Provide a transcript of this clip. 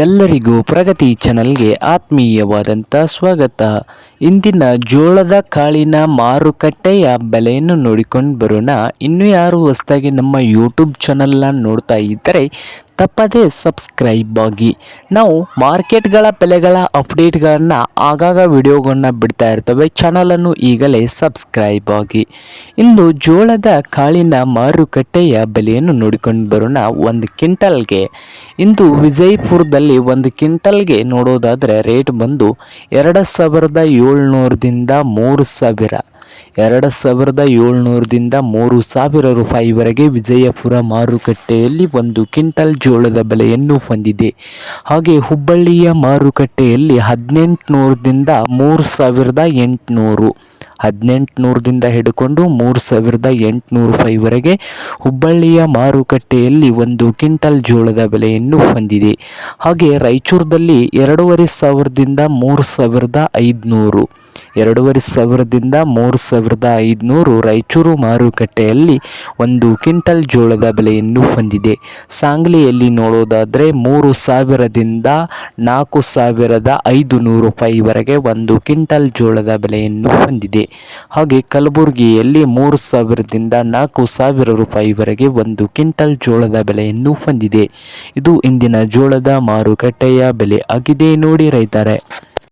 ಎಲ್ಲರಿಗೂ ಪ್ರಗತಿ ಚಾನಲ್ಗೆ ಆತ್ಮೀಯವಾದಂಥ ಸ್ವಾಗತ. ಇಂದಿನ ಜೋಳದ ಕಾಳಿನ ಮಾರುಕಟ್ಟೆಯ ಬೆಲೆಯನ್ನು ನೋಡಿಕೊಂಡು ಬರೋಣ. ಇನ್ನು ಯಾರು ಹೊಸದಾಗಿ ನಮ್ಮ ಯೂಟ್ಯೂಬ್ ಚಾನಲ್ನ ನೋಡ್ತಾ ಇದ್ದರೆ ತಪ್ಪದೇ ಸಬ್ಸ್ಕ್ರೈಬ್ ಆಗಿ. ನಾವು ಮಾರ್ಕೆಟ್ಗಳ ಬೆಲೆಗಳ ಅಪ್ಡೇಟ್ಗಳನ್ನು ಆಗಾಗ ವಿಡಿಯೋಗಳನ್ನ ಬಿಡ್ತಾ ಇರ್ತವೆ. ಚಾನಲನ್ನು ಈಗಲೇ ಸಬ್ಸ್ಕ್ರೈಬ್ ಆಗಿ. ಇಂದು ಜೋಳದ ಕಾಳಿನ ಮಾರುಕಟ್ಟೆಯ ಬೆಲೆಯನ್ನು ನೋಡಿಕೊಂಡು ಬರೋಣ. ಒಂದು ಕ್ವಿಂಟಲ್ಗೆ ಇಂದು ವಿಜಯಪುರದಲ್ಲಿ ಒಂದು ಕ್ವಿಂಟಲ್ಗೆ ನೋಡೋದಾದರೆ ರೇಟ್ ಬಂದು 2,700ದಿಂದ 3,000, 2,700ದಿಂದ 3,000 ರೂಪಾಯಿವರೆಗೆ ವಿಜಯಪುರ ಮಾರುಕಟ್ಟೆಯಲ್ಲಿ ಒಂದು ಕ್ವಿಂಟಲ್ ಜೋಳದ ಬೆಲೆಯನ್ನು ಹೊಂದಿದೆ. ಹಾಗೆ ಹುಬ್ಬಳ್ಳಿಯ ಮಾರುಕಟ್ಟೆಯಲ್ಲಿ 1,800ದಿಂದ 3,800, 1,800ದಿಂದ ಹಿಡ್ಕೊಂಡು 3,800 ರೂಪಾಯಿವರೆಗೆ ಹುಬ್ಬಳ್ಳಿಯ ಮಾರುಕಟ್ಟೆಯಲ್ಲಿ ಒಂದು ಕ್ವಿಂಟಲ್ ಜೋಳದ ಬೆಲೆಯನ್ನು ಹೊಂದಿದೆ. ಹಾಗೆ ರಾಯಚೂರದಲ್ಲಿ 2,500ದಿಂದ 3,500, 2,500ದಿಂದ 3,500 ರಾಯಚೂರು ಮಾರುಕಟ್ಟೆಯಲ್ಲಿ ಒಂದು ಕ್ವಿಂಟಲ್ ಜೋಳದ ಬೆಲೆಯನ್ನು ಹೊಂದಿದೆ. ಸಾಂಗ್ಲಿಯಲ್ಲಿ ನೋಡೋದಾದರೆ 3,000ದಿಂದ 4,500 ರೂಪಾಯಿವರೆಗೆ ಒಂದು ಕ್ವಿಂಟಲ್ ಜೋಳದ ಬೆಲೆಯನ್ನು ಹೊಂದಿದೆ. ಹಾಗೆ ಕಲಬುರಗಿಯಲ್ಲಿ 3,000ದಿಂದ 4,000 ರೂಪಾಯಿವರೆಗೆ ಒಂದು ಕ್ವಿಂಟಲ್ ಜೋಳದ ಬೆಲೆಯನ್ನು ಹೊಂದಿದೆ. ಇದು ಇಂದಿನ ಜೋಳದ ಮಾರುಕಟ್ಟೆಯ ಬೆಲೆ ಆಗಿದೆ ನೋಡಿ ರೈತರೇ.